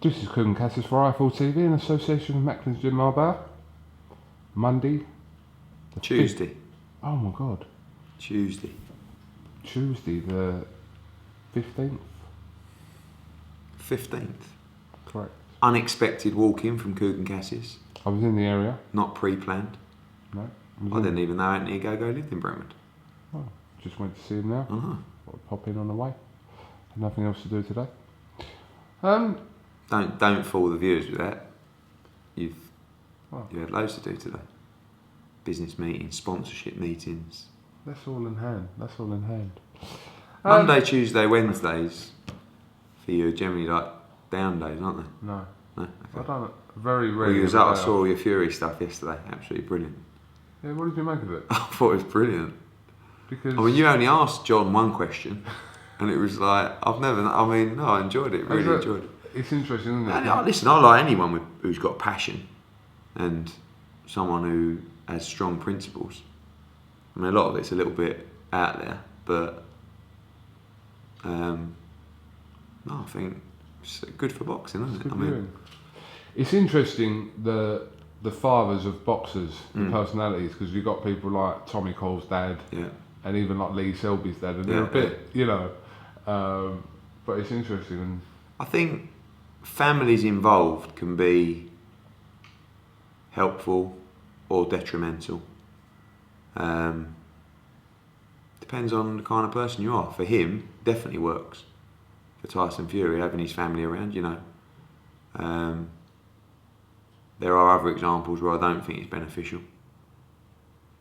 This is Quigg-Frampton for Rifle TV in association with Macklin's Gym Marbella. Monday. Tuesday. Oh my God. Tuesday the 15th. 15th. Correct. Unexpected walk-in from Quigg-Frampton. I was in the area. Not pre-planned. No. I didn't even know Anthony Gogo lived in Brentford. Oh, just went to see him now. Uh-huh. I'll pop in on the way. Had nothing else to do today. Don't fool the viewers with that. You had loads to do today. Business meetings, sponsorship meetings. That's all in hand. Monday, Tuesday, Wednesdays for you are generally like down days, aren't they? No. No? I Okay. don't. Very rarely. Well, you was out, I saw all your Fury stuff yesterday. Absolutely brilliant. Yeah, what did you make of it? I thought it was brilliant. Because I mean, you only asked John one question, and it was like, I enjoyed it, really enjoyed it. It's interesting, isn't it? And listen, I like anyone who's got passion and someone who has strong principles. I mean, a lot of it's a little bit out there, but I think it's good for boxing, isn't it? It's interesting the fathers of boxers, the personalities, because you've got people like Tommy Cole's dad, and even like Lee Selby's dad, and they're a bit, but it's interesting. And I think families involved can be helpful or detrimental. Depends on the kind of person you are. For him, definitely works. For Tyson Fury, having his family around, there are other examples where I don't think it's beneficial.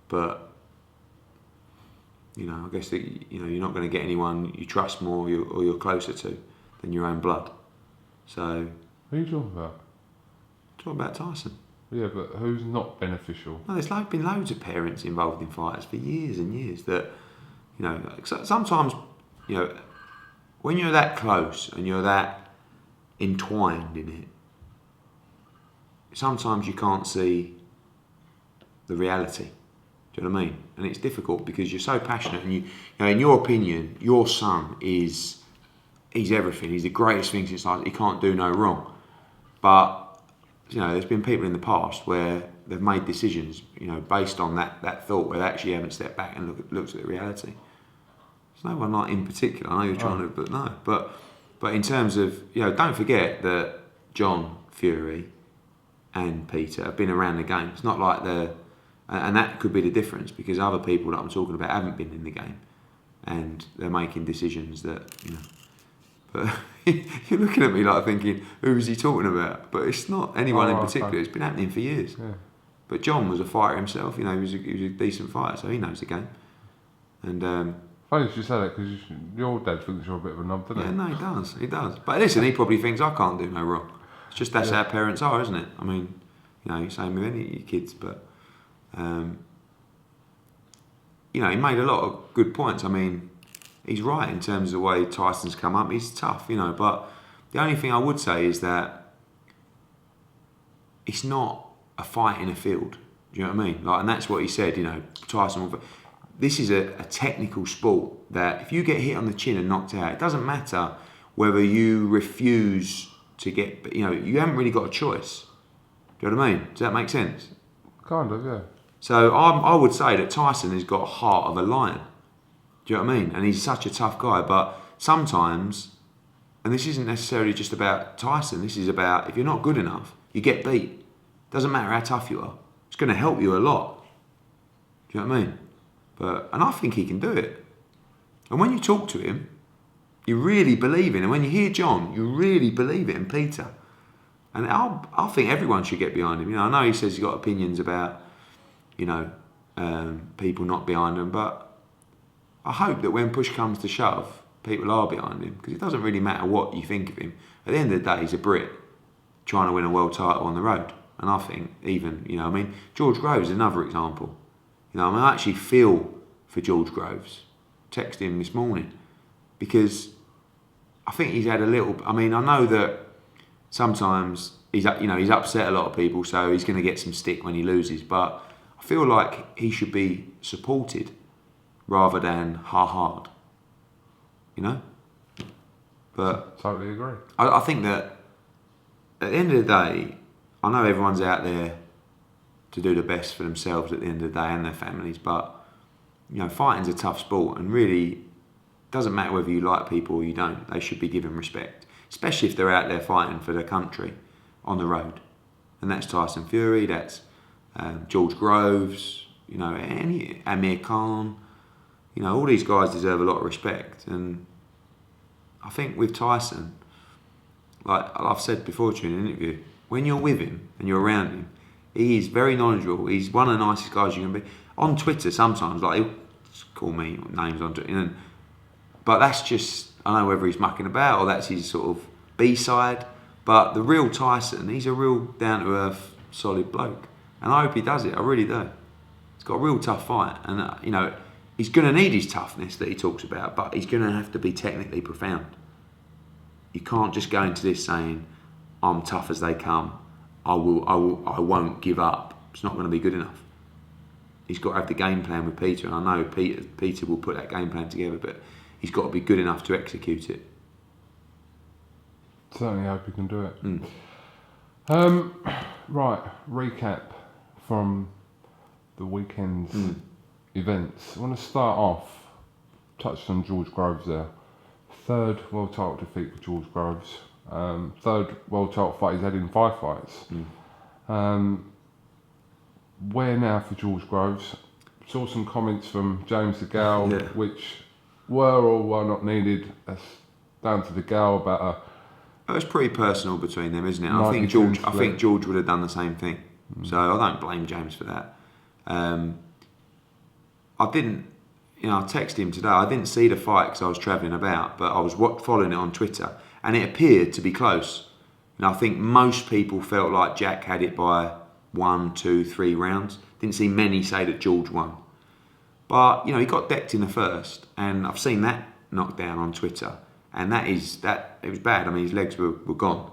But I guess that you're not going to get anyone you trust more or you're closer to than your own blood. So who are you talking about? Talking about Tyson. Yeah, but who's not beneficial? No, there's been loads of parents involved in fighters for years and years that, sometimes, when you're that close and you're that entwined in it, sometimes you can't see the reality. Do you know what I mean? And it's difficult because you're so passionate and in your opinion, your son he's everything. He's the greatest thing since life. He can't do no wrong. But there's been people in the past where they've made decisions, based on that thought, where they actually haven't stepped back and looked at the reality. There's no one like in particular. I know you're trying to, but no. But in terms of, don't forget that John Fury and Peter have been around the game. It's not like and that could be the difference because other people that I'm talking about haven't been in the game, and they're making decisions that But you're looking at me like thinking, who is he talking about? But it's not anyone in particular. Okay. It's been happening for years. Yeah. But John was a fighter himself. He was a decent fighter, so he knows the game. And funny you say that because your dad thinks you're a bit of a knob, doesn't he? Yeah, no, he does. But listen, he probably thinks I can't do no wrong. It's just that's how parents are, isn't it? I mean, same with any of your kids. But he made a lot of good points. I mean, he's right in terms of the way Tyson's come up. He's tough, but the only thing I would say is that it's not a fight in a field. Do you know what I mean? And that's what he said, Tyson. This is a technical sport that if you get hit on the chin and knocked out, it doesn't matter whether you refuse to get, you haven't really got a choice. Do you know what I mean? Does that make sense? Kind of, yeah. So I would say that Tyson has got a heart of a lion. Do you know what I mean? And he's such a tough guy, but sometimes, and this isn't necessarily just about Tyson, this is about if you're not good enough, you get beat. Doesn't matter how tough you are. It's going to help you a lot. Do you know what I mean? And I think he can do it. And when you talk to him, you really believe in him. When you hear John, you really believe it in Peter. And I think everyone should get behind him. I know he says he's got opinions about, people not behind him, but I hope that when push comes to shove, people are behind him because it doesn't really matter what you think of him. At the end of the day, he's a Brit trying to win a world title on the road. And I think even, George Groves is another example. I actually feel for George Groves. Texted him this morning because I think he's had a little. I know that sometimes he's upset a lot of people, so he's going to get some stick when he loses. But I feel like he should be supported rather than hard. But totally agree. I think that at the end of the day, I know everyone's out there to do the best for themselves at the end of the day and their families, but fighting's a tough sport, and really doesn't matter whether you like people or you don't. They should be given respect, especially if they're out there fighting for their country on the road. And that's Tyson Fury, that's George Groves, any Amir Khan. All these guys deserve a lot of respect, and I think with Tyson, like I've said before to you in an interview, when you're with him and you're around him, he is very knowledgeable. He's one of the nicest guys you can be. On Twitter sometimes, like he'll call me names on Twitter, but that's just, I don't know whether he's mucking about or that's his sort of B-side, but the real Tyson, he's a real down-to-earth, solid bloke. And I hope he does it, I really do. He's got a real tough fight, and he's going to need his toughness that he talks about, but he's going to have to be technically profound. You can't just go into this saying, I'm tough as they come, I won't give up. It's not going to be good enough. He's got to have the game plan with Peter, and I know Peter will put that game plan together, but he's got to be good enough to execute it. Certainly hope he can do it. Right, recap from the weekend's events. I want to start off, touched on George Groves there. Third world title defeat for George Groves. Third world title fight he's had in 5 fights. Where now for George Groves? Saw some comments from James the Gal, which were or were not needed. That's down to the Gal about it's pretty personal between them, isn't it? I think George would have done the same thing. So I don't blame James for that. I texted him today. I didn't see the fight because I was travelling about, but I was following it on Twitter, and it appeared to be close. I think most people felt like Jack had it by 1, 2, 3 rounds. Didn't see many say that George won. But, he got decked in the first, and I've seen that knockdown on Twitter, and it was bad. I mean, his legs were gone.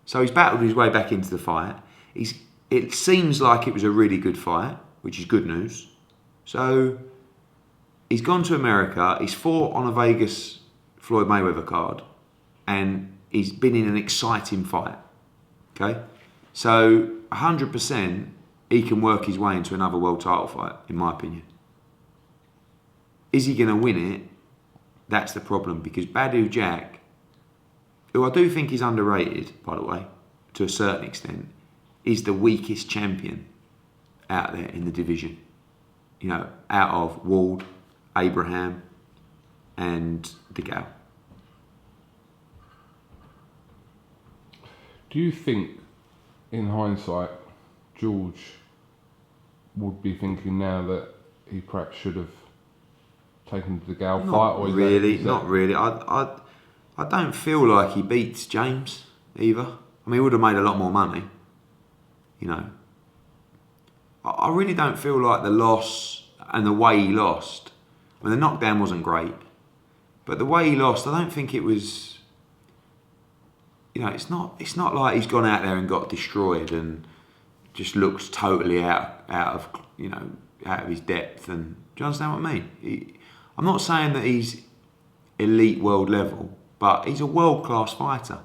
So he's battled his way back into the fight. It seems like it was a really good fight, which is good news. So he's gone to America, he's fought on a Vegas Floyd Mayweather card, and he's been in an exciting fight. Okay? So 100% he can work his way into another world title fight, in my opinion. Is he going to win it? That's the problem, because Badu Jack, who I do think is underrated, by the way, to a certain extent, is the weakest champion out there in the division. Out of Ward, Abraham, and DeGale. Do you think, in hindsight, George would be thinking now that he perhaps should have taken the Gal fight? Or Not really. I don't feel like he beats James either. I mean, he would have made a lot more money. I really don't feel like the loss and the way he lost. I mean, the knockdown wasn't great, but the way he lost, I don't think it was. It's not like he's gone out there and got destroyed and just looks totally out of his depth. And do you understand what I mean? I'm not saying that he's elite world level, but he's a world class fighter.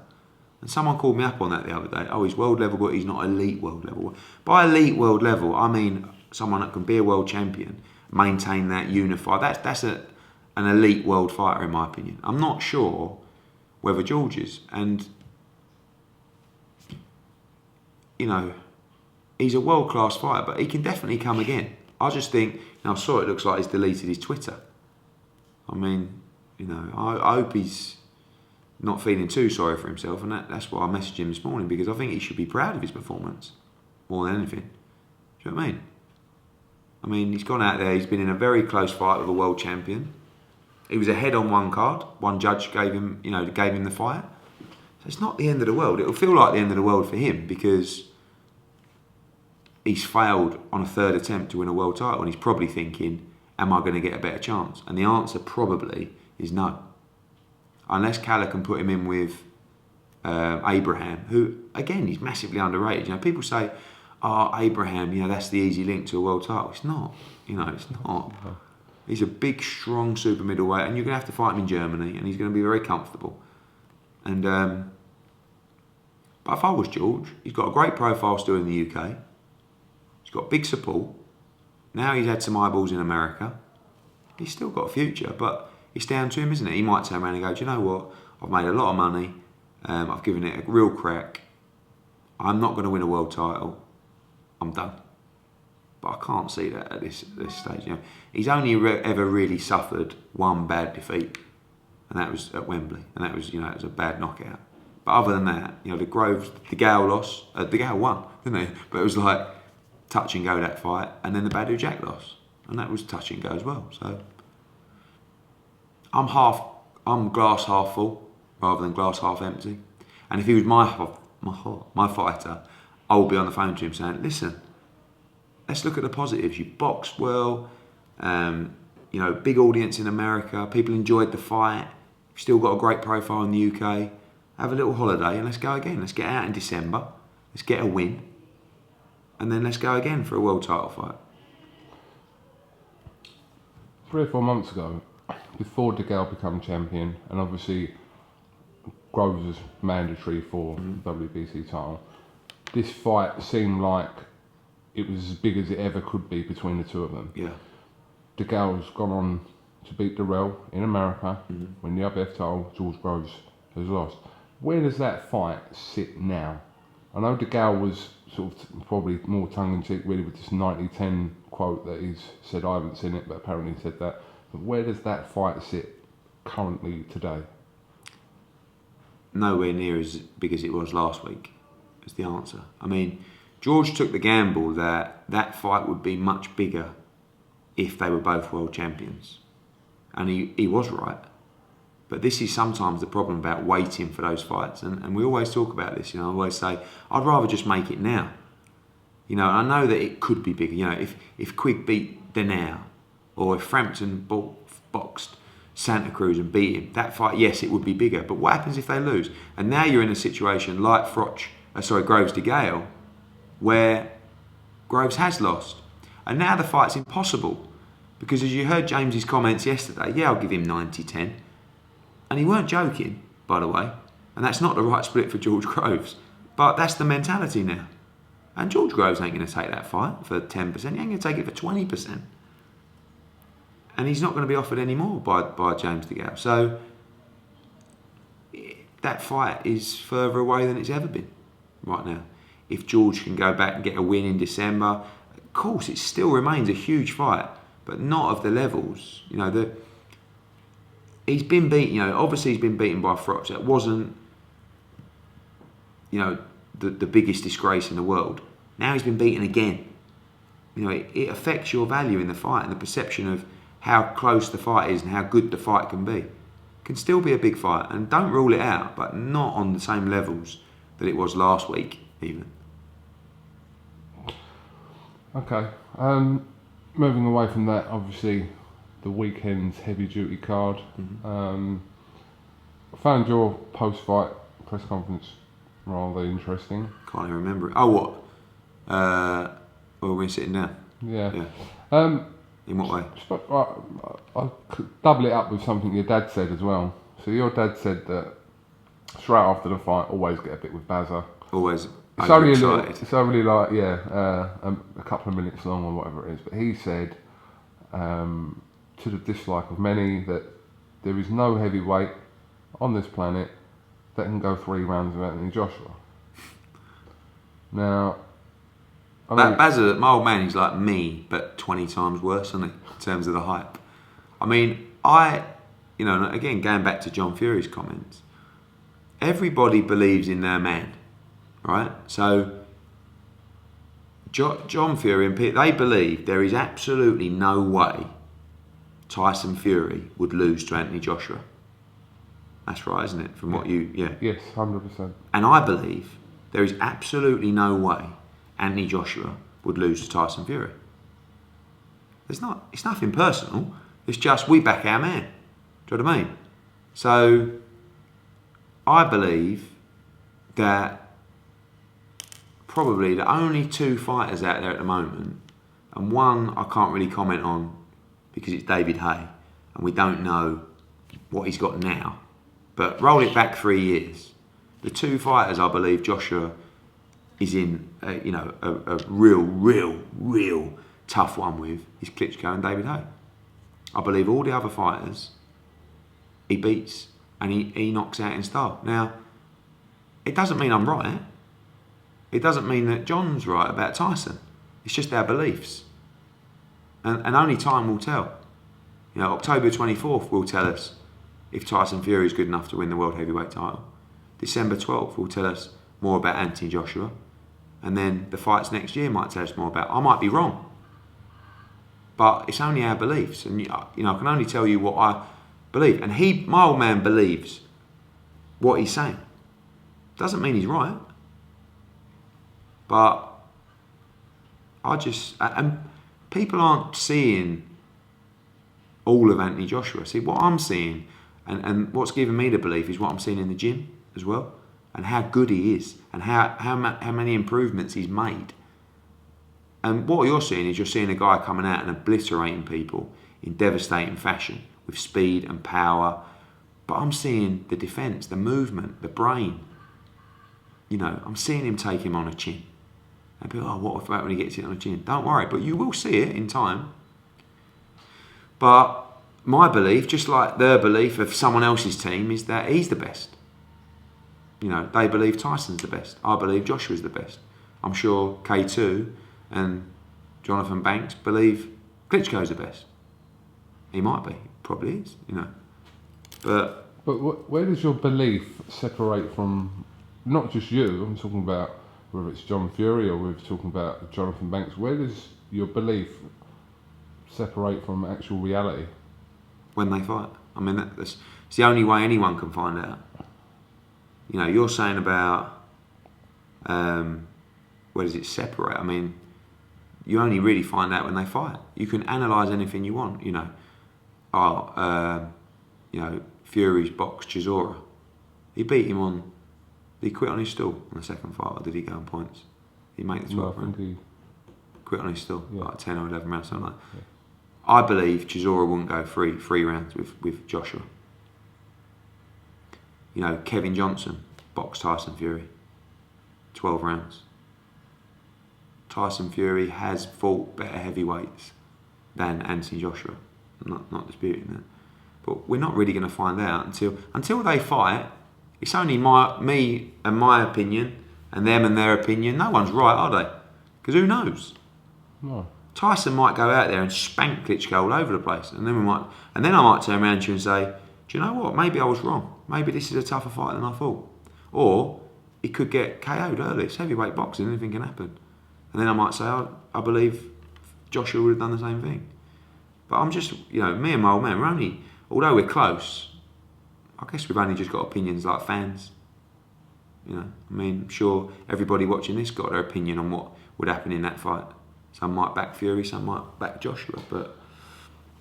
And someone called me up on that the other day. Oh, he's world level, but he's not elite world level. By elite world level, I mean someone that can be a world champion, maintain that, unify. That's an elite world fighter, in my opinion. I'm not sure whether George is. And he's a world class fighter, but he can definitely come again. I just think, I saw it looks like he's deleted his Twitter. I mean, I hope he's not feeling too sorry for himself, and that's why I messaged him this morning, because I think he should be proud of his performance more than anything. Do you know what I mean? I mean, he's gone out there, he's been in a very close fight with a world champion. He was ahead on one card. One judge gave him the fight. So it's not the end of the world. It'll feel like the end of the world for him because he's failed on a third attempt to win a world title, and he's probably thinking, am I going to get a better chance? And the answer probably is no. Unless Calla can put him in with Abraham, who, again, he's massively underrated. People say, Abraham, that's the easy link to a world title. It's not. It's not. He's a big, strong super middleweight, and you're going to have to fight him in Germany, and he's going to be very comfortable. And But if I was George, he's got a great profile still in the UK. He's got big support. Now he's had some eyeballs in America. He's still got a future, but it's down to him, isn't it? He might turn around and go, do you know what? I've made a lot of money. I've given it a real crack. I'm not going to win a world title. I'm done. But I can't see that at this stage. You know, he's only ever really suffered one bad defeat, and that was at Wembley, and that was, it was a bad knockout. But other than that, the Gale loss, the Gale won, didn't he? But it was like touch and go, that fight, and then the Badou Jack loss, and that was touch and go as well. So I'm glass half full rather than glass half empty. And if he was my fighter, I would be on the phone to him saying, listen, let's look at the positives. You boxed well, big audience in America, people enjoyed the fight, you've still got a great profile in the UK. Have a little holiday and let's go again. Let's get out in December, let's get a win, and then let's go again for a world title fight. 3 or 4 months ago, before DeGale became champion, and obviously Groves was mandatory for the WBC title, this fight seemed like it was as big as it ever could be between the two of them. Yeah. DeGale's gone on to beat Durrell in America, win the IBF title. George Groves has lost. Where does that fight sit now? I know DeGale was sort of probably more tongue-in-cheek really with this 90-10 quote that he's said, I haven't seen it, but apparently he said that. But where does that fight sit currently today? Nowhere near as big as it was last week, is the answer. I mean, George took the gamble that fight would be much bigger if they were both world champions. And he was right. But this is sometimes the problem about waiting for those fights. And we always talk about this, I always say, I'd rather just make it now. And I know that it could be bigger. If Quigg beat Denau, or if Frampton boxed Santa Cruz and beat him, that fight, yes, it would be bigger. But what happens if they lose? And now you're in a situation like Groves de Gale, where Groves has lost. And now the fight's impossible. Because as you heard James's comments yesterday, yeah, I'll give him 90-10. And he weren't joking, by the way. And that's not the right split for George Groves. But that's the mentality now. And George Groves ain't going to take that fight for 10%. He ain't going to take it for 20%. And he's not going to be offered any more by James DeGale. So that fight is further away than it's ever been right now. If George can go back and get a win in December, of course, it still remains a huge fight, but not of the levels. He's been beaten, obviously he's been beaten by Froch. That wasn't, the biggest disgrace in the world. Now he's been beaten again. It affects your value in the fight and the perception of how close the fight is and how good the fight can be. It can still be a big fight, and don't rule it out, but not on the same levels that it was last week, even. Okay. Moving away from that, obviously, the weekend's heavy-duty card. I found your post-fight press conference rather interesting. Can't even remember it. Oh, what? Well, we're sitting down. Yeah. In what way? I could double it up with something your dad said as well. So your dad said that straight after the fight, always get a bit with Bazza. Always. It's only a couple of minutes long or whatever it is. But he said, to the dislike of many, that there is no heavyweight on this planet that can go 3 rounds with Anthony Joshua. Now, Bazza, my old man, he's like me, but 20 times worse, isn't he, in terms of the hype? I mean, again, going back to John Fury's comments, everybody believes in their man, right? So, John Fury and Pete, they believe there is absolutely no way Tyson Fury would lose to Anthony Joshua. That's right, isn't it? From what you, Yes, 100%. And I believe there is absolutely no way Anthony Joshua would lose to Tyson Fury. It's nothing personal. It's just we back our man. Do you know what I mean? So I believe that probably the only 2 fighters out there at the moment, and one I can't really comment on because it's David Haye, and we don't know what he's got now. But roll it back 3 years. The two fighters I believe Joshua is in, a real tough one with is Klitschko and David Haye. I believe all the other fighters he beats and he knocks out in style. Now, it doesn't mean I'm right. It doesn't mean that John's right about Tyson. It's just our beliefs. And only time will tell. October 24th will tell us if Tyson Fury is good enough to win the World Heavyweight title. December 12th will tell us more about Anthony Joshua. And then the fights next year might tell us more about. I might be wrong. But it's only our beliefs. And I can only tell you what I believe. And my old man believes what he's saying. Doesn't mean he's right. But and people aren't seeing all of Anthony Joshua. See, what I'm seeing and what's given me the belief is what I'm seeing in the gym as well, and how good he is, and how many improvements he's made. And what you're seeing is you're seeing a guy coming out and obliterating people in devastating fashion with speed and power. But I'm seeing the defence, the movement, the brain. I'm seeing him take him on a chin. And people, what about when he gets it on a chin? Don't worry, but you will see it in time. But my belief, just like their belief of someone else's team, is that he's the best. They believe Tyson's the best. I believe Joshua's the best. I'm sure K2 and Jonathan Banks believe Klitschko's the best. He might be, probably is, But where does your belief separate from not just you? I'm talking about whether it's John Fury or we're talking about Jonathan Banks. Where does your belief separate from actual reality? When they fight. I mean, that's it's the only way anyone can find out. You're saying about where does it separate? I mean, you only really find out when they fight. You can analyse anything you want. Fury's boxed Chisora. He beat him on. Did he quit on his stool on the second fight, or did he go on points? Did he make the 12th round? He quit on his stool, like 10 or 11 rounds, something like that. Yeah. I believe Chisora wouldn't go three rounds with Joshua. Kevin Johnson boxed Tyson Fury, 12 rounds. Tyson Fury has fought better heavyweights than Anthony Joshua. I'm not disputing that. But we're not really going to find out until they fight. It's only me and my opinion and them and their opinion. No one's right, are they? Because who knows? No. Tyson might go out there and spank Klitschko all over the place, and then I might turn around to you and say, do you know what? Maybe I was wrong. Maybe this is a tougher fight than I thought. Or he could get KO'd early. It's heavyweight boxing. Anything can happen. And then I might say, I believe Joshua would have done the same thing. But I'm just, me and my old man, although we're close, I guess we've only just got opinions like fans. I'm sure everybody watching this got their opinion on what would happen in that fight. Some might back Fury, some might back Joshua. But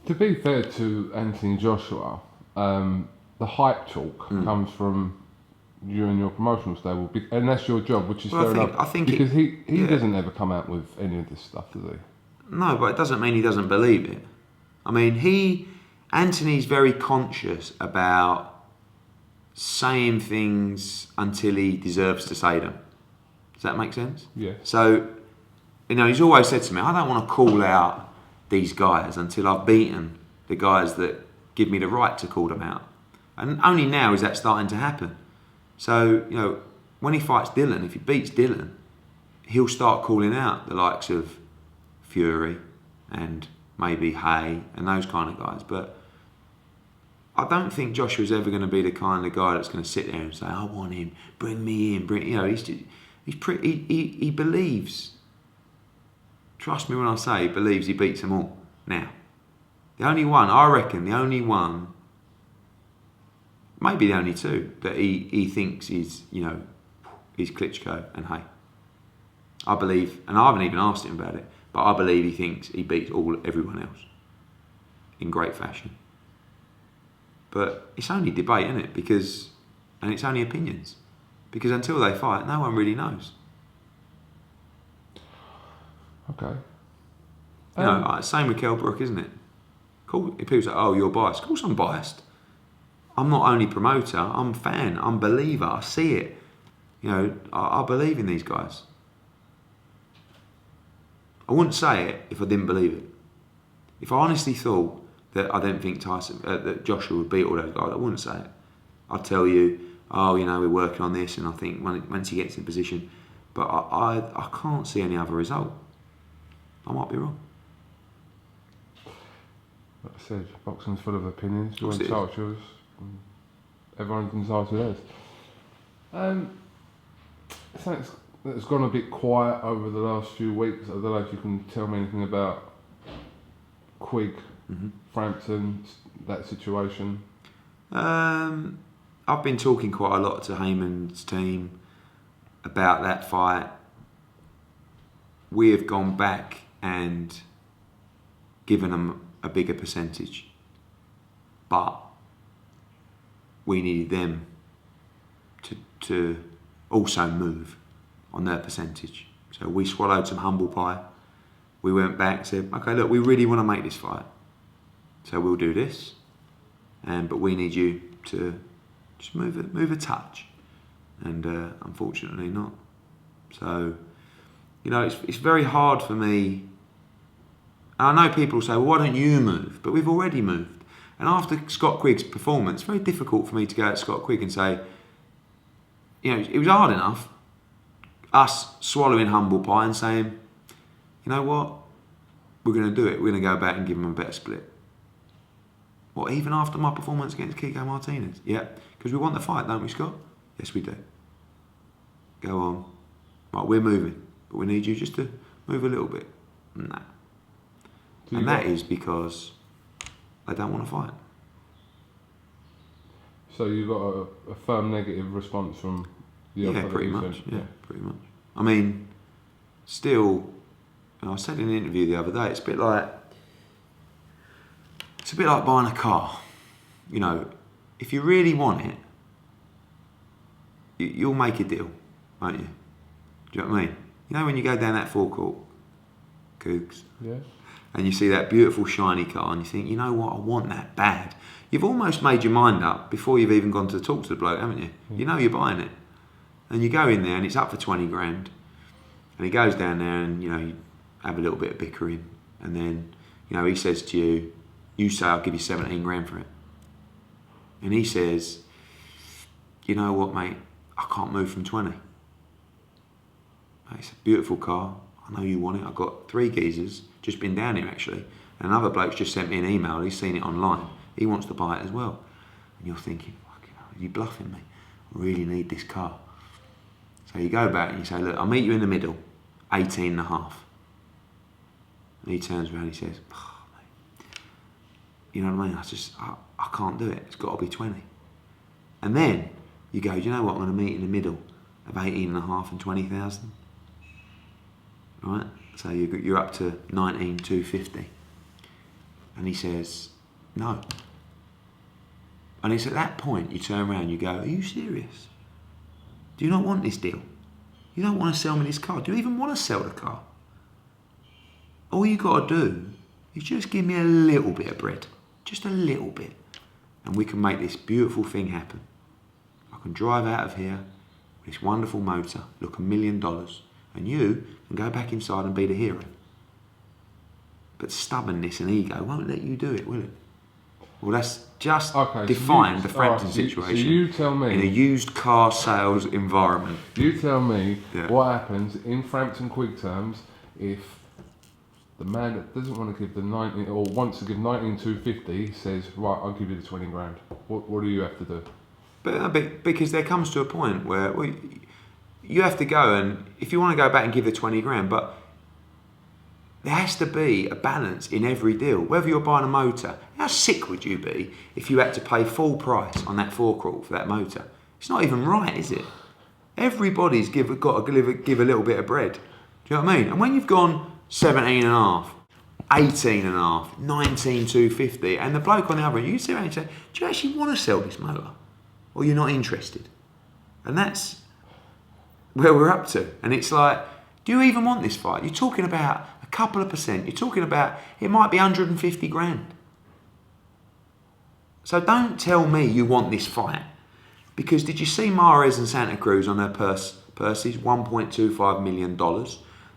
to be fair to Anthony Joshua, the hype talk comes from you and your promotional stable, and that's your job, which is fair enough. I think because he doesn't ever come out with any of this stuff, does he? No, but it doesn't mean he doesn't believe it. I mean, Anthony's very conscious about saying things until he deserves to say them. Does that make sense? Yeah. So, he's always said to me, I don't want to call out these guys until I've beaten the guys that give me the right to call them out. And only now is that starting to happen. So, when he fights Dylan, if he beats Dylan, he'll start calling out the likes of Fury and maybe Haye and those kind of guys. But I don't think Joshua's ever going to be the kind of guy that's going to sit there and say, I want him, bring me in, he believes. Trust me when I say he believes he beats them all now. The only one, maybe the only two that he thinks is Klitschko and Haye. I believe, and I haven't even asked him about it, but I believe he thinks he beats everyone else in great fashion. But it's only debate, isn't it? And it's only opinions. Because until they fight, no one really knows. Okay. Same with Kell Brook, isn't it? Cool. People say, oh, you're biased. Of course I'm biased. I'm not only promoter, I'm fan, I'm believer, I see it. You know, I believe in these guys. I wouldn't say it if I didn't believe it. If I honestly thought that I don't think Tyson, that Joshua would beat all those guys, I wouldn't say it. I'd tell you, oh, you know, we're working on this, and I think once he gets in position, but I can't see any other result. I might be wrong. Like I said, boxing's full of opinions. You're Of course entitled to yours. Everyone's entitled to theirs. Something that's gone a bit quiet over the last few weeks. I don't know if you can tell me anything about Quigg-Frampton, that situation. I've been talking quite a lot to Heyman's team about that fight. We have gone back and given them a bigger percentage, but we needed them to also move on their percentage. So we swallowed some humble pie. We went back, said, okay, look, we really want to make this fight, so we'll do this, but we need you to just move a touch, and unfortunately not. So, you know, it's very hard for me. And I know people say, well, why don't you move? But we've already moved. And after Scott Quigg's performance, it's very difficult for me to go at Scott Quigg and say, you know, it was hard enough, us swallowing humble pie and saying, you know what, we're going to do it. We're going to go back and give him a better split. What, even after my performance against Kiko Martinez? Yeah, because we want the fight, don't we, Scott? Yes, we do. Go on. Right, we're moving, but we need you just to move a little bit. Nah. And that is because they don't want to fight. So you got a firm negative response from the offer? Yeah, pretty much. Yeah, pretty much. I mean, still, you know, I said in an interview the other day, it's a bit like buying a car. You know, if you really want it, you'll make a deal, won't you? Do you know what I mean? You know when you go down that forecourt, Cougs, yeah, and you see that beautiful shiny car and you think, you know what, I want that bad. You've almost made your mind up before you've even gone to talk to the bloke, haven't you? Yeah. You know you're buying it. And you go in there and it's up for 20 grand. And he goes down there and, you know, you have a little bit of bickering. And then, you know, he says to you, you say, I'll give you 17 grand for it. And he says, you know what, mate, I can't move from 20. Mate, it's a beautiful car. I know you want it. I've got 3 geezers, just been down here actually. And another bloke's just sent me an email. He's seen it online. He wants to buy it as well. And you're thinking, fucking hell, are you bluffing me? I really need this car. So you go back and you say, look, I'll meet you in the middle, 18 and a half. And he turns around and he says, oh, mate, you know what I mean? I can't do it. It's got to be 20. And then you go, you know what? I'm going to meet in the middle of 18 and a half and 20,000. Right? So you're up to 19,250. And he says, no. And it's at that point you turn around and you go, are you serious? Do you not want this deal? You don't want to sell me this car. Do you even want to sell the car? All you got to do is just give me a little bit of bread. Just a little bit. And we can make this beautiful thing happen. I can drive out of here with this wonderful motor, look $1 million, and you can go back inside and be the hero. But stubbornness and ego won't let you do it, will it? Well, that's just defined the Frampton situation. So you tell me, in a used car sales environment. You tell me what happens in Frampton Quigg terms if the man that doesn't want to give the 19 or wants to give 19,250 says, right, I'll give you the 20 grand. What do you have to do? But because there comes to a point where you have to go, and if you want to go back and give the 20 grand, but there has to be a balance in every deal. Whether you're buying a motor, how sick would you be if you had to pay full price on that forecourt for that motor? It's not even right, is it? Everybody's got to give a little bit of bread. Do you know what I mean? And when you've gone 17 and a half, 18 and a half, 19,250, and the bloke on the other end, you sit around and say, do you actually want to sell this motor? Or you're not interested? And that's where we're up to. And it's like, do you even want this fight? You're talking about a couple of percent. You're talking about, it might be 150 grand. So don't tell me you want this fight Because did you see Mahrez and Santa Cruz on their purses? $1.25 million.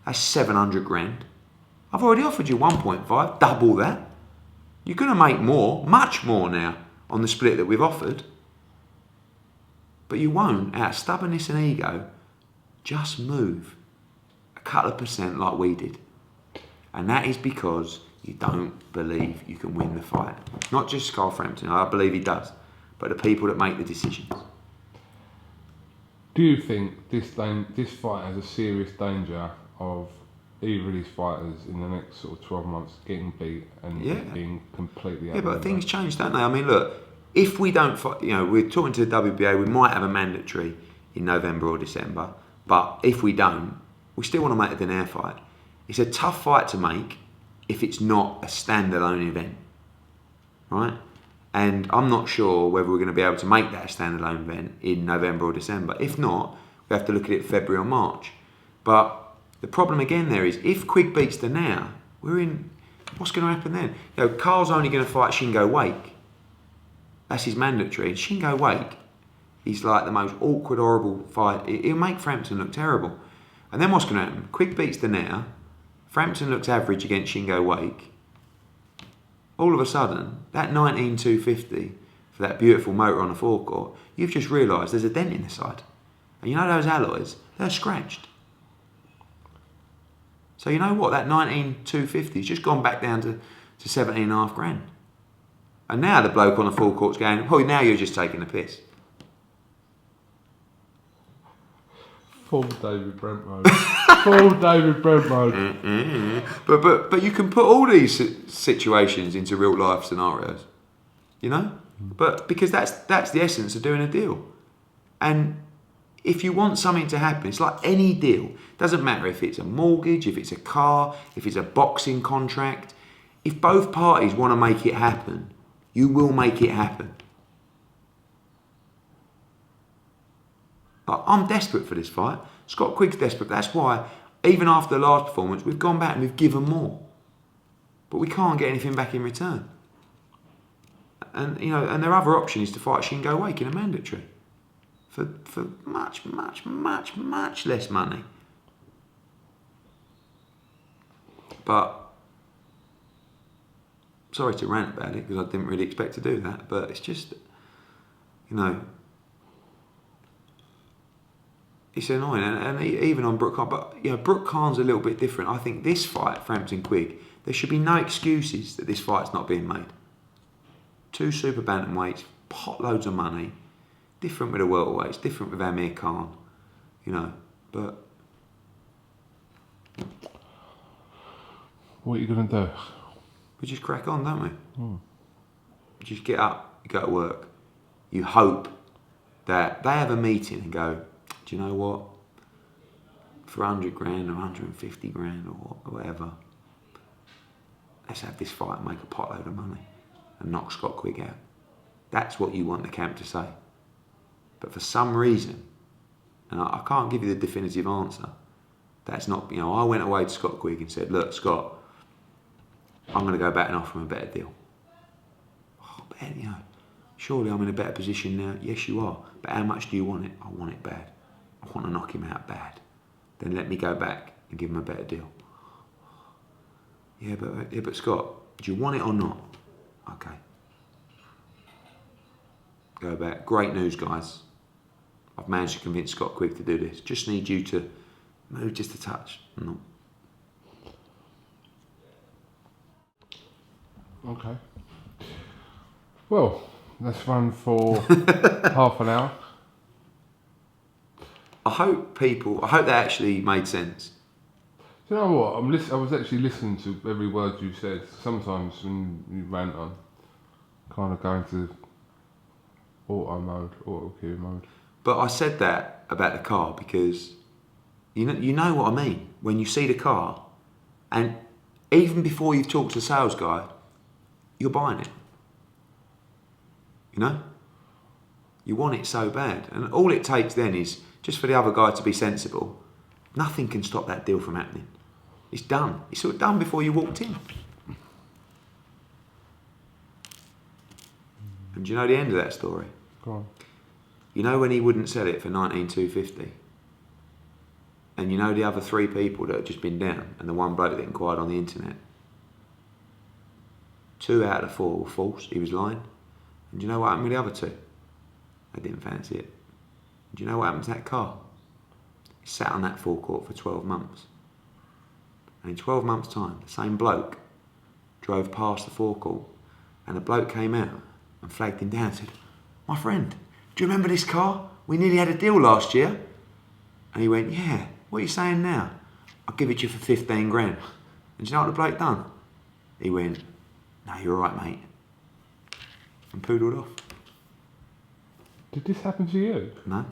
That's 700 grand. I've already offered you 1.5, double that. You're going to make more, much more now, on the split that we've offered. But you won't, out of stubbornness and ego, just move a couple of percent like we did. And that is because you don't believe you can win the fight. Not just Quigg-Frampton, I believe he does, but the people that make the decisions. Do you think this fight has a serious danger of either of these fighters in the next sort of 12 months getting beat and being completely Yeah, but things change, don't they? I mean, look, if we don't fight, we're talking to the WBA, we might have a mandatory in November or December, but if we don't, we still want to make a Donaire fight. It's a tough fight to make if it's not a standalone event, right? And I'm not sure whether we're going to be able to make that a standalone event in November or December. If not, we have to look at it February or March. But the problem again there is, if Quigg beats Donaire, what's going to happen then? Carl's only going to fight Shingo Wake. That's his mandatory. And Shingo Wake, he's like the most awkward, horrible fight. He'll make Frampton look terrible. And then what's going to happen? Quigg beats Donaire. Frampton looks average against Shingo Wake. All of a sudden, that 19,250 for that beautiful motor on the forecourt, you've just realised there's a dent in the side. And you know those alloys? They're scratched. So you know what? That 19,250 has just gone back down to 17.5 grand. And now the bloke on the forecourt's going, oh, now you're just taking the piss. Full David Brent mode. Full David Brent mode. But you can put all these situations into real life scenarios, But because that's the essence of doing a deal. And if you want something to happen, it's like any deal. Doesn't matter if it's a mortgage, if it's a car, if it's a boxing contract. If both parties want to make it happen, you will make it happen. But I'm desperate for this fight. Scott Quigg's desperate. That's why, even after the last performance, we've gone back and we've given more. But we can't get anything back in return. And their other option is to fight Shingo Wake in a mandatory for much, much, much, much less money. But sorry to rant about it because I didn't really expect to do that. But it's just, it's annoying, and even on Brooke Khan, but Brooke Khan's a little bit different. I think this fight, Frampton Quigg, there should be no excuses that this fight's not being made. 2 super bantamweights, pot loads of money, different with the welterweights, different with Amir Khan, but what are you going to do? We just crack on, don't we? You just get up, you go to work, you hope that they have a meeting and go, do you know what? For 100 grand or 150 grand or whatever, let's have this fight and make a potload of money and knock Scott Quigg out. That's what you want the camp to say. But for some reason, and I can't give you the definitive answer, that's not, I went away to Scott Quigg and said, look, Scott, I'm going to go back and offer him a better deal. Oh, but, surely I'm in a better position now. Yes, you are. But how much do you want it? I want it bad. I want to knock him out bad. Then let me go back and give him a better deal. Yeah, but Scott, do you want it or not? Okay. Go back. Great news, guys. I've managed to convince Scott Quigg to do this. Just need you to move just a touch. No. Okay. Well, let's run for half an hour. I hope that actually made sense. Do you know what? I was actually listening to every word you said. Sometimes when you rant on, kind of go into auto cue mode. But I said that about the car because you know what I mean. When you see the car, and even before you've talked to the sales guy, you're buying it. You want it so bad, and all it takes then is just for the other guy to be sensible. Nothing can stop that deal from happening. It's done. It's sort of done before you walked in. And do you know the end of that story? Go on. You know when he wouldn't sell it for 19,250? And you know the other 3 people that had just been down, and the one bloke that inquired on the internet? 2 out of the 4 were false. He was lying. And do you know what happened with the other 2? They didn't fancy it. Do you know what happened to that car? It sat on that forecourt for 12 months. And in 12 months' time, the same bloke drove past the forecourt, and the bloke came out and flagged him down and said, "My friend, do you remember this car? We nearly had a deal last year." And he went, "Yeah, what are you saying now? I'll give it to you for 15 grand. And do you know what the bloke done? He went, "No, you're right, mate." And poodled off. Did this happen to you? No.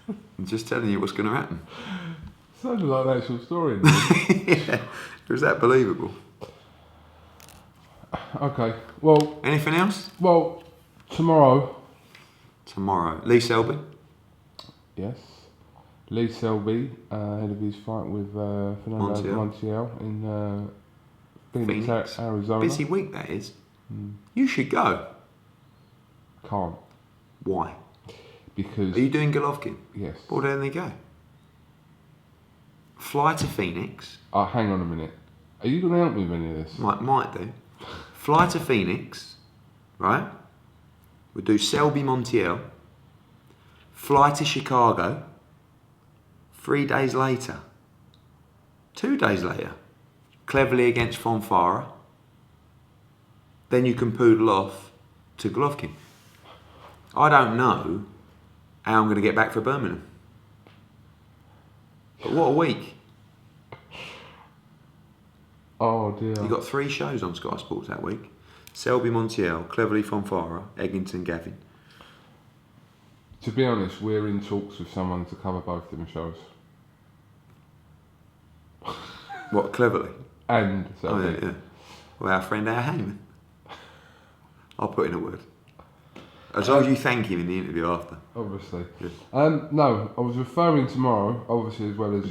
I'm just telling you what's going to happen. Sounded like an actual story. Yeah, it was that believable. Okay, well... Anything else? Well, tomorrow... Lee Selby. Yes. Lee Selby, ahead of his fight with Fernando Montiel in Phoenix, Arizona. Busy week that is. You should go. Can't. Why? Because... Are you doing Golovkin? Yes. Well, there they go. Fly to Phoenix. Hang on a minute. Are you going to help me with any of this? Might do. Fly to Phoenix, right? We'll do Selby Montiel. Fly to Chicago. 3 days later. 2 days later. Cleverly against Fonfara. Then you can poodle off to Golovkin. I don't know how I'm going to get back for Birmingham. But what a week. Oh dear. You got 3 shows on Sky Sports that week. Selby Montiel, Cleverly Fonfara, Eggington Gavin. To be honest, we're in talks with someone to cover both them shows. What, Cleverly? And Selby. Oh yeah. Well, our friend Al Heyman. I'll put in a word. As long as you thank him in the interview after. Obviously. Yes. No, I was referring tomorrow, obviously, as well as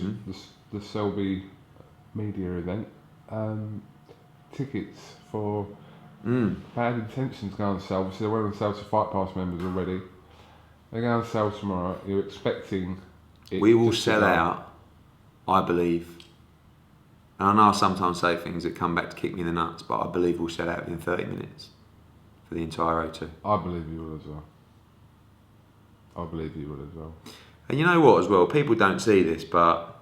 the Selby media event. Tickets for Bad Intentions go on sale. Obviously, they're on sale to Fight Pass members already. They're going on sale tomorrow. You're expecting it. We will sell out, I believe. And I know I sometimes say things that come back to kick me in the nuts, but I believe we'll sell out within 30 minutes for the entire O2. I believe you will as well. I believe you will as well. And you know what as well, people don't see this, but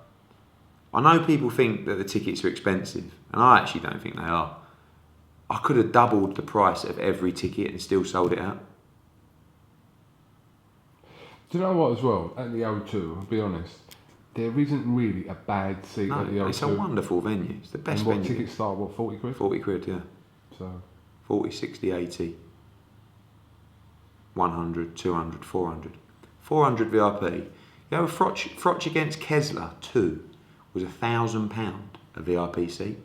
I know people think that the tickets are expensive, and I actually don't think they are. I could have doubled the price of every ticket and still sold it out. Do you know what as well, at the O2, I'll be honest, there isn't really a bad seat at the O2. It's a wonderful venue. It's the best and what venue. Tickets start, what, 40 quid? 40 quid, yeah. So 40, 60, 80, 100, 200, 400. 400 VIP. You know, Froch against Kessler 2 was £1,000 a VIP seat,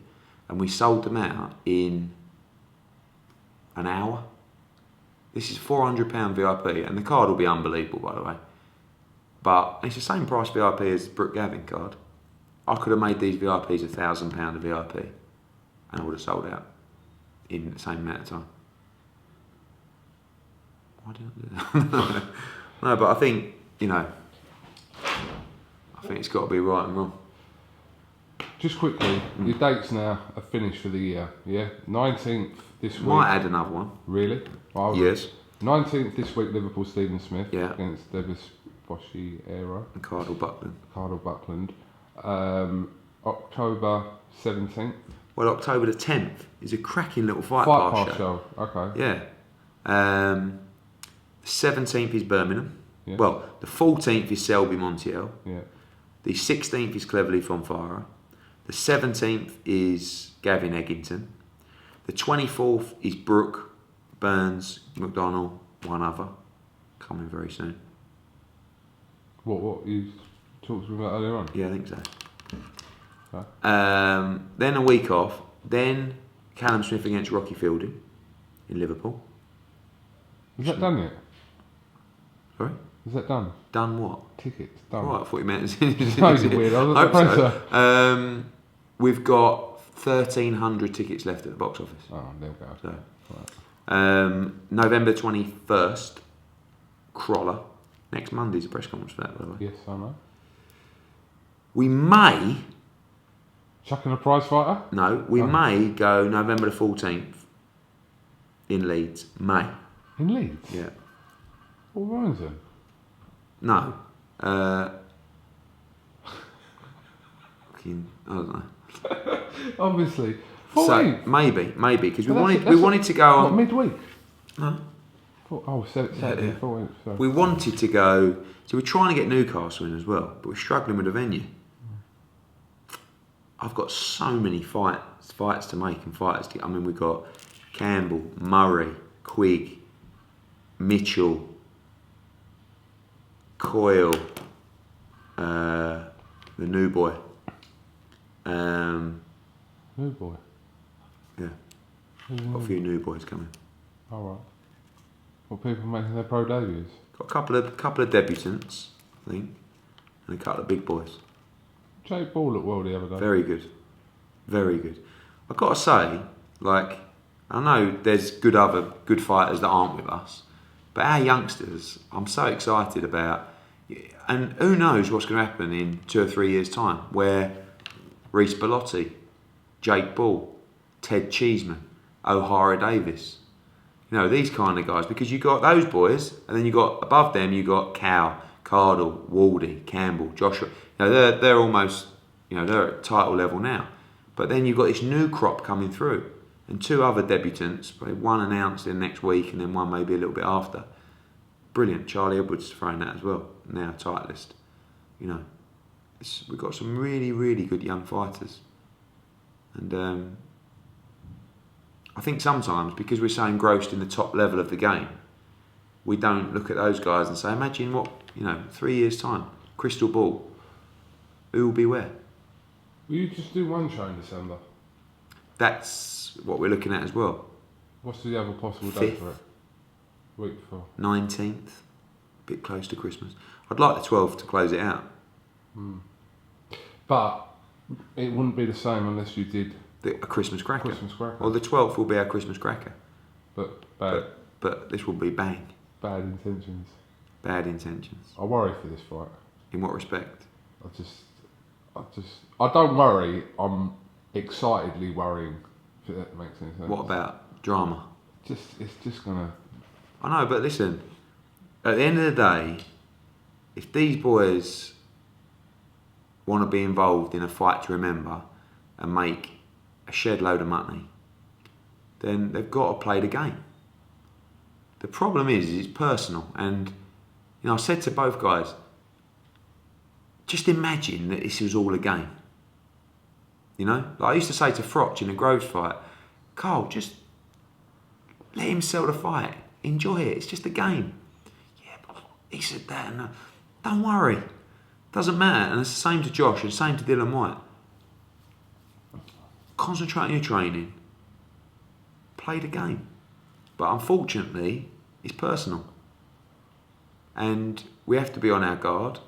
and we sold them out in an hour. This is £400 VIP, and the card will be unbelievable, by the way. But it's the same price VIP as the Brooke Gavin card. I could have made these VIPs £1,000 a VIP, and I would have sold out in the same amount of time. Why did I do that? No, but I think, I think it's got to be right and wrong. just quickly, your dates now are finished for the year, yeah? 19th this week. Might add another one. Really? Well, Yes. 19th this week, Liverpool Stephen Smith against Devis Boshi Era. And Cardle Buckland. Buckland. October 17th. Well, October the 10th is a cracking little fight pass show. Okay. Yeah. The 17th is Birmingham. Yeah. Well, the 14th is Selby Montiel. Yeah. The 16th is Cleverly Fonfara. The 17th is Gavin Eggington. The 24th is Brooke, Burns, McDonnell, one other. Coming very soon. What you talked to me about earlier on? Yeah, I think so. Okay. Then a week off. Then Callum Smith against Rocky Fielding in Liverpool. Is that done yet? Sorry? Is that done? Done what? Tickets done. Right, I thought you meant. That was weird. I was at the Hope so. We've got 1,300 tickets left at the box office. Oh, there we go. So, November 21st, Crawler. Next Monday's a press conference for that, by the way. Yes, I know. We may... Chucking a prize fighter? No, we may go November the 14th in Leeds. May. In Leeds? Yeah. What Warrington? No. I don't know. Obviously. So maybe, because we wanted to go on... What, midweek? No. Saturday, Yeah. 4 weeks. Sorry. We wanted to go... So we're trying to get Newcastle in as well, but we're struggling with the venue. I've got so many fights to make and fighters to... I mean, we've got Campbell, Murray, Quigg, Mitchell, Coyle, the new boy. New boy? Yeah. Got a few new boys coming. Alright. Well, people making their pro debuts? Got a couple of debutants, I think, and a couple of big boys. Jake Ball looked well the other day. Very good. Very good. I've got to say, like, I know there's good fighters that aren't with us, but our youngsters, I'm so excited about. And who knows what's going to happen in 2 or 3 years' time, where Reece Bellotti, Jake Ball, Ted Cheeseman, O'Hara Davis, you know, these kind of guys, because you got those boys, and then you got above them, you got Cow, Cardle, Waldy, Campbell, Joshua. You know, they're almost, you know, they're at title level now. But then you've got this new crop coming through, and 2 other debutants, probably one announced in next week, and then one maybe a little bit after. Brilliant. Charlie Edwards throwing that as well, now titleist. You know, we've got some really, really good young fighters. And I think sometimes, because we're so engrossed in the top level of the game, we don't look at those guys and say, imagine what, 3 years' time, crystal ball, who will be where? Will you just do one show in December? That's what we're looking at as well. What's the other possible date 5th. for it? Week before. 19th, a bit close to Christmas. I'd like the 12th to close it out. But it wouldn't be the same unless you did A Christmas cracker. Christmas cracker. Well, the 12th will be our Christmas cracker. But bad, But this will be bang. bad intentions. Bad intentions. I worry for this fight. In what respect? I don't worry. I'm excitedly worrying. If that makes any sense. What about drama? It's just gonna. I know, but listen. At the end of the day, if these boys want to be involved in a fight to remember and make a shed load of money, then they've got to play the game. The problem is it's personal, and I said to both guys, just imagine that this was all a game. Like I used to say to Frotch in the Groves fight, Carl, just let him sell the fight. Enjoy it. It's just a game. Yeah, but he said that, and don't worry. Doesn't matter. And it's the same to Josh and the same to Dylan White. Concentrate on your training. Play the game. But unfortunately, it's personal. And we have to be on our guard.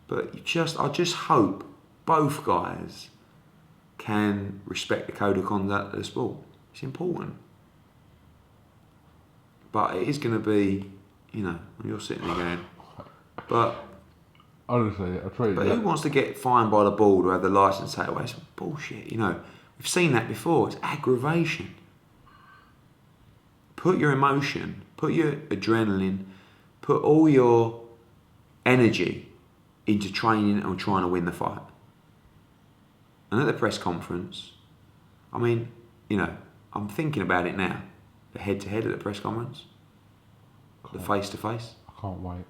But I just hope both guys can respect the code of conduct of the sport. It's important. But it is going to be, you're sitting there going, but Honestly, I tell you. who wants to get fined by the board or have the licence taken away? It's bullshit, We've seen that before. It's aggravation. Put your emotion, put your adrenaline, put all your energy into training and trying to win the fight. And at the press conference, I'm thinking about it now. The head-to-head at the press conference, the face-to-face. I can't wait.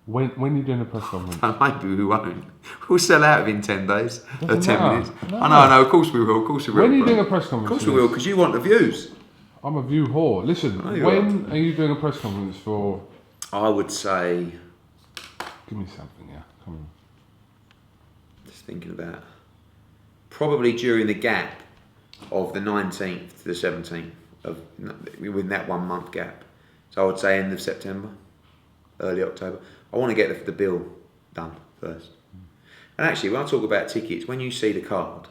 When are you doing a press conference? Maybe we won't. We'll sell out within 10 days or 10 matter. minutes. No. I know, of course we will. When are you doing a press conference? Of course we will, because you want the views. I'm a view whore. Listen, when are you doing a press conference for? I would say... Give me something, yeah. Come on. Just thinking about... Probably during the gap of the 19th to the 17th, within that 1 month gap. So I would say end of September, early October. I want to get the bill done first. And actually, when I talk about tickets, when you see the card,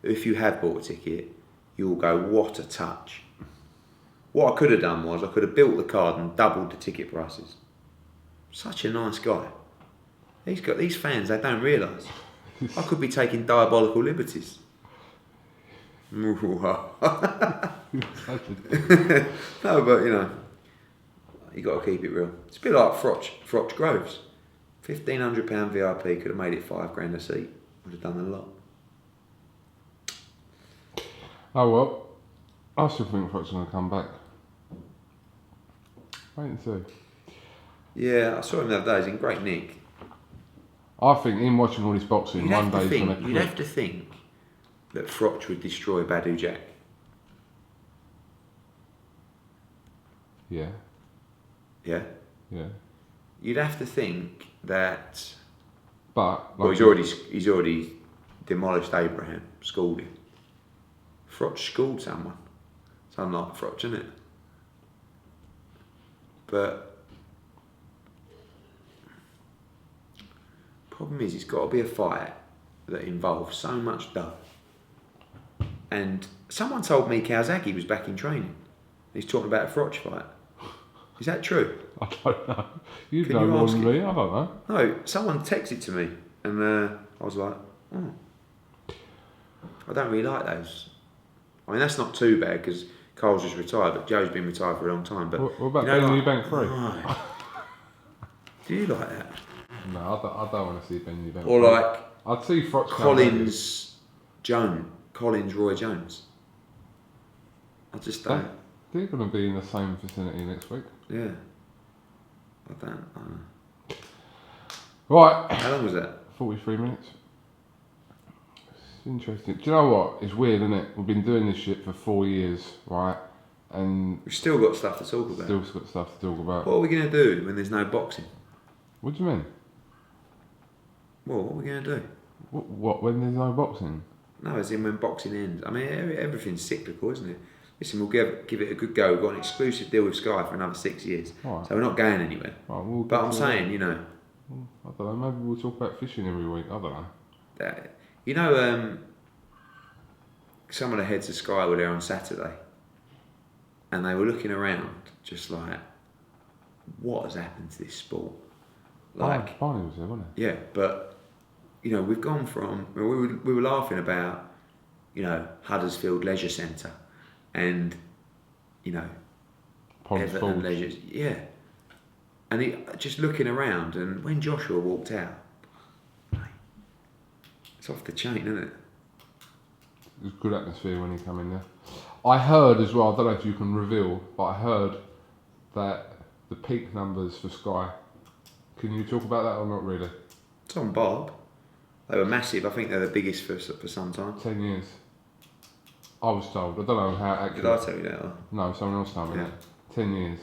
if you have bought a ticket, you will go, what a touch. What I could have done was I could have built the card and doubled the ticket prices. Such a nice guy. He's got these fans, they don't realise. I could be taking diabolical liberties. No, but you know, you got to keep it real. It's a bit like Froch Groves. £1,500 VIP, could have made it £5,000 a seat. Would have done a lot. Oh well, I still think Froch's going to come back. Wait and see. Yeah, I saw him the other day. He's in great nick. I think in watching all this boxing, one day he's going to click. You'd have to think that Froch would destroy Badu Jack. Yeah. Yeah? Yeah. You'd have to think that... But... Well, he's already demolished Abraham, schooled him. Froch schooled someone. It's unlike Froch, isn't it? But... Problem is, it's got to be a fight that involves so much dough. And someone told me Kawasaki was back in training. He's talking about a Froch fight. Is that true? I don't know. You Can know you more ask than him? me. I don't know. No, someone texted to me, and I was like, oh. I don't really like those. I mean, that's not too bad because Carl's just retired, but Joe's been retired for a long time. But what about Ben Eubank 3? No. Do you like that? No, I don't want to see Ben Eubank. Or like I'd see Froch Collins Roy Jones. I just don't. They're going to be in the same vicinity next week. Yeah. I don't know. Right. How long was that? 43 minutes. It's interesting. Do you know what? It's weird, isn't it? We've been doing this shit for 4 years, right? And We've still got stuff to talk about. still got stuff to talk about. What are we going to do when there's no boxing? What do you mean? Well, what are we going to do? What? When there's no boxing? No, as in when boxing ends. I mean, everything's cyclical, isn't it? Listen, we'll give it a good go. We've got an exclusive deal with Sky for another 6 years. Right. So we're not going anywhere. Right, But I'm saying, you know... I don't know, maybe we'll talk about fishing every week. I don't know. You know, some of the heads of Sky were there on Saturday. And they were looking around, just like, what has happened to this sport? Like, Barney was there, wasn't he? yeah, but, you know, we've gone from... We were laughing about, you know, Huddersfield Leisure Centre. And, you know, Everton Leisure, yeah. And just looking around, and when Joshua walked out, it's off the chain, isn't it? It was good atmosphere when he came in there. I heard as well, I don't know if you can reveal, but I heard that the peak numbers for Sky, can you talk about that or not really? It's on Bob. They were massive. I think they're the biggest for some time. 10 years. I was told. I don't know how accurate. Did I tell you that? Or? No, someone else told me. Yeah. 10 years.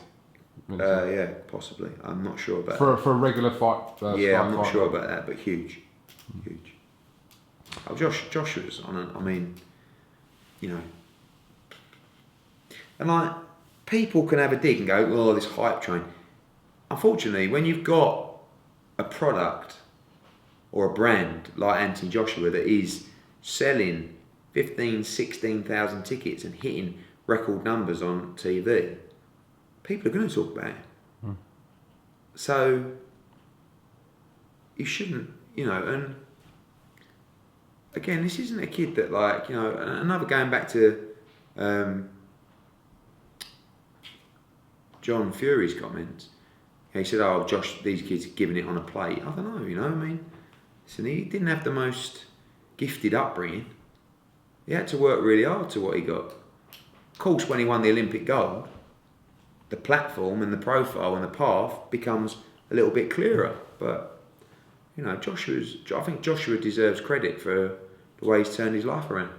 Yeah, possibly. I'm not sure about that. For a regular fight? Yeah, I'm not sure about that, but huge. Huge. Oh, Joshua's on I mean, you know. And like, people can have a dig and go, oh, this hype train. Unfortunately, when you've got a product or a brand like Anthony Joshua that is selling 15,000, 16,000 tickets and hitting record numbers on TV, people are going to talk about it. So, you shouldn't, you know, and again, this isn't a kid that like, you know, another going back to John Fury's comments, he said, oh, Josh, these kids are giving it on a plate. I don't know, you know, I mean, listen, he didn't have the most gifted upbringing. He had to work really hard to what he got. Of course, when he won the Olympic gold, the platform and the profile and the path becomes a little bit clearer. But, you know, I think Joshua deserves credit for the way he's turned his life around.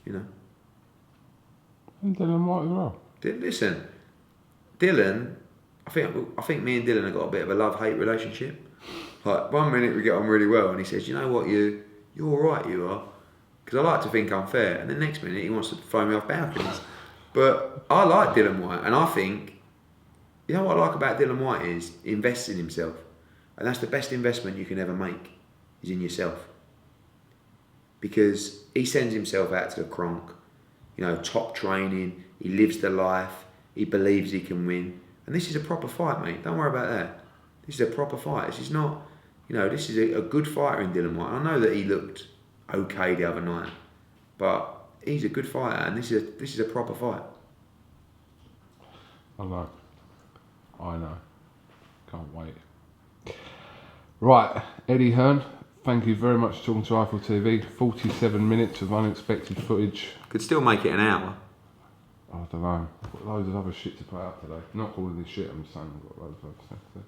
You know. And Dylan White as well. Listen, Dylan, I think me and Dylan have got a bit of a love-hate relationship. Like, 1 minute we get on really well and he says, you know what, you're all right, you are. Because I like to think I'm fair. And the next minute he wants to throw me off balconies. But I like Dylan White, and I think, you know what I like about Dylan White is he invests in himself. And that's the best investment you can ever make, is in yourself. Because he sends himself out to the cronk. top training. He lives the life. He believes he can win. And this is a proper fight, mate. Don't worry about that. This is a proper fight. This is not, this is a good fighter in Dillian Whyte. I know that he looked okay the other night, but he's a good fighter, and this is a proper fight. I know. Can't wait. Right, Eddie Hearn, thank you very much for talking to Eiffel TV. 47 minutes of unexpected footage. Could still make it an hour. I don't know. I've got loads of other shit to put out today. Not calling this shit, I'm just saying I've got loads of other stuff to do.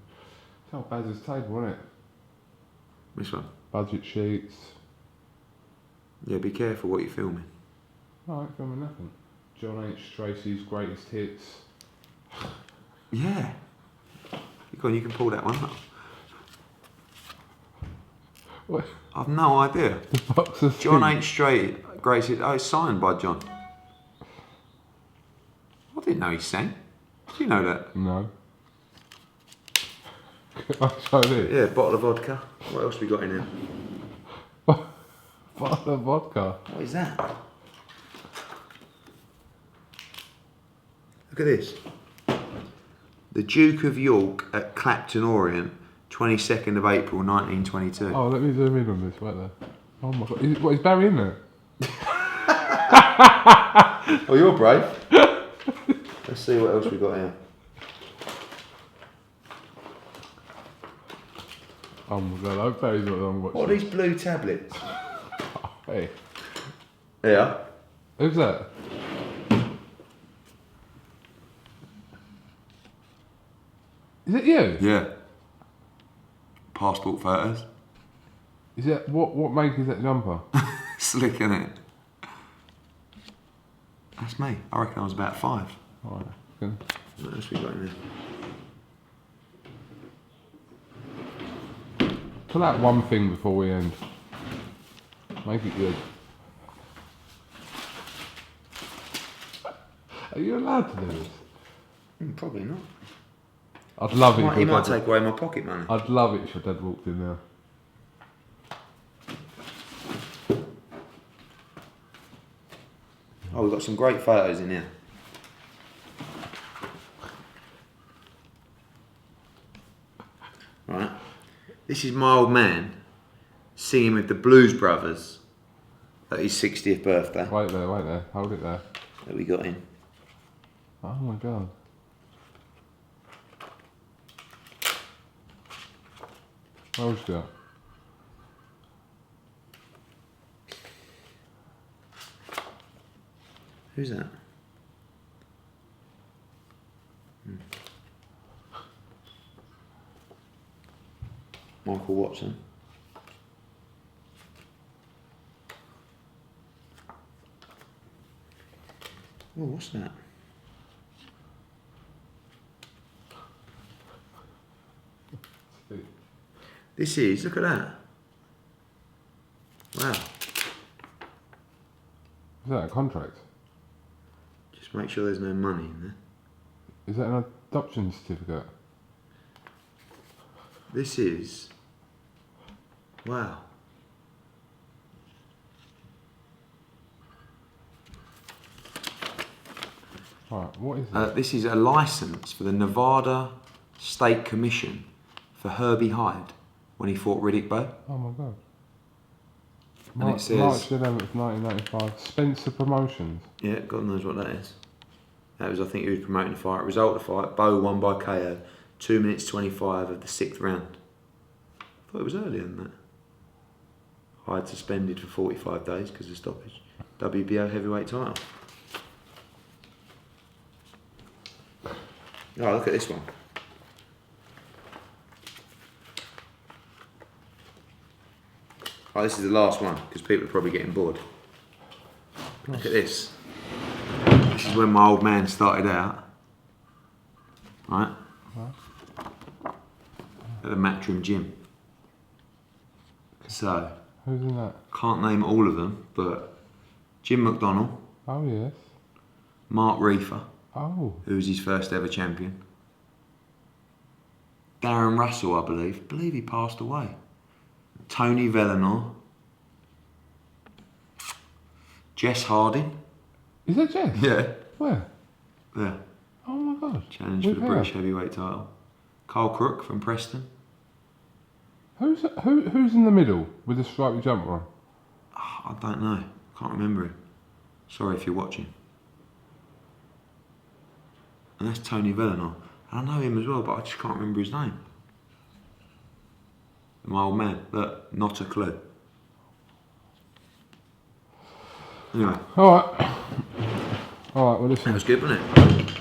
It's how Baz's table, isn't it? Which one? Budget sheets. Yeah, be careful what you're filming. No, I ain't filming nothing. John H. Tracy's greatest hits. Yeah. You can pull that one up. What? I've no idea. The box of John tea. H. Tracy, greatest hits. Oh, it's signed by John. I didn't know he sang. Do you know that? No. I showed it. Yeah, bottle of vodka. What else we got in here? Bottle of vodka. What is that? Look at this. The Duke of York at Clapton Orient, 22nd of April 1922. Oh, let me zoom in on this. Wait there. Oh my god. Is Barry in there? Oh, you're brave. Let's see what else we got here. Oh my god, I hope Barry's not the one watching. What are these blue tablets? Hey. Yeah. Who's that? Is it you? Yeah. Passport photos. Is that what make is that jumper? Slick, isn't it? That's me. I reckon I was about 5. Alright, good. What else we got in there? Pull out one thing before we end. Make it good. Are you allowed to do this? Probably not. I'd love it if He your might dad- take away my pocket money. I'd love it if your dad walked in there. Oh, we've got some great photos in here. Right. This is my old man singing with the Blues Brothers at his 60th birthday Wait there. Hold it there. that we got in. Oh my god. What else you got? Who's that? Michael Watson. Oh, what's that? This is, look at that. Wow. Is that a contract? Just make sure there's no money in there. Is that an adoption certificate? This is, wow. Right, what is it? This is a license for the Nevada State Commission for Herbie Hyde when he fought Riddick Bowe. Oh my god. And it says- March 11th, 1995. Spencer Promotions. Yeah, God knows what that is. That was, I think he was promoting the fight. Result of the fight, Bowe won by KO, 2 minutes 25 of the 6th round. I thought it was earlier than that. Hyde suspended for 45 days because of stoppage. WBO heavyweight title. Oh, look at this one. Oh, this is the last one because people are probably getting bored. Look at this. This is when my old man started out. Right? At the Matchroom gym. So, Who's in that? can't name all of them, but Jim McDonnell, Oh yes. Mark Reefer, Oh. who was his first ever champion. Darren Russell, I believe he passed away. Tony Vellenor. Jess Harding. Is that Jess? Yeah. Where? Yeah. Oh my God. Challenge With for the her? British heavyweight title. Carl Crook from Preston. Who's in the middle with the stripy jumper on? Oh, I don't know. Can't remember him. Sorry if you're watching. And that's Tony Villanor. I know him as well, but I just can't remember his name. My old man. Look, not a clue. Anyway. Alright, well That listen, was good, wasn't it?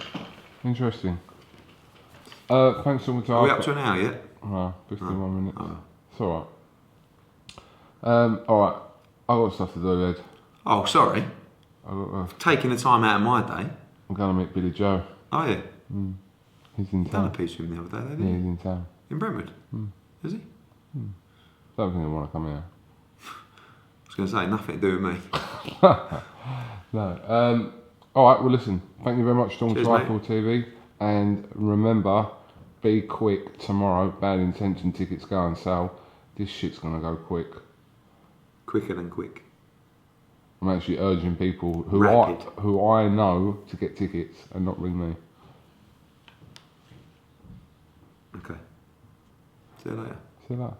interesting. Thanks so much. Are we up to an hour yet? 51 minutes. Oh. It's alright. Alright, I've got stuff to do, Ed. Oh, sorry. I'm Taking the time out of my day. going to meet Billy Joe. Oh, yeah. He's in Done a town. piece with him the other day, though, Yeah, didn't he's in town. you? In Brentwood? Is he? Don't think he'll want to come here. I was going to say, nothing to do with me. No. Alright, well listen, thank you very much, Storm Cheers, Trifle TV. And remember, be quick tomorrow. Bad Intention tickets go on sale. This shit's going to go quick. Quicker than quick. I'm actually urging people Rapid. who I know to get tickets and not ring me. Okay. See you later. See you later.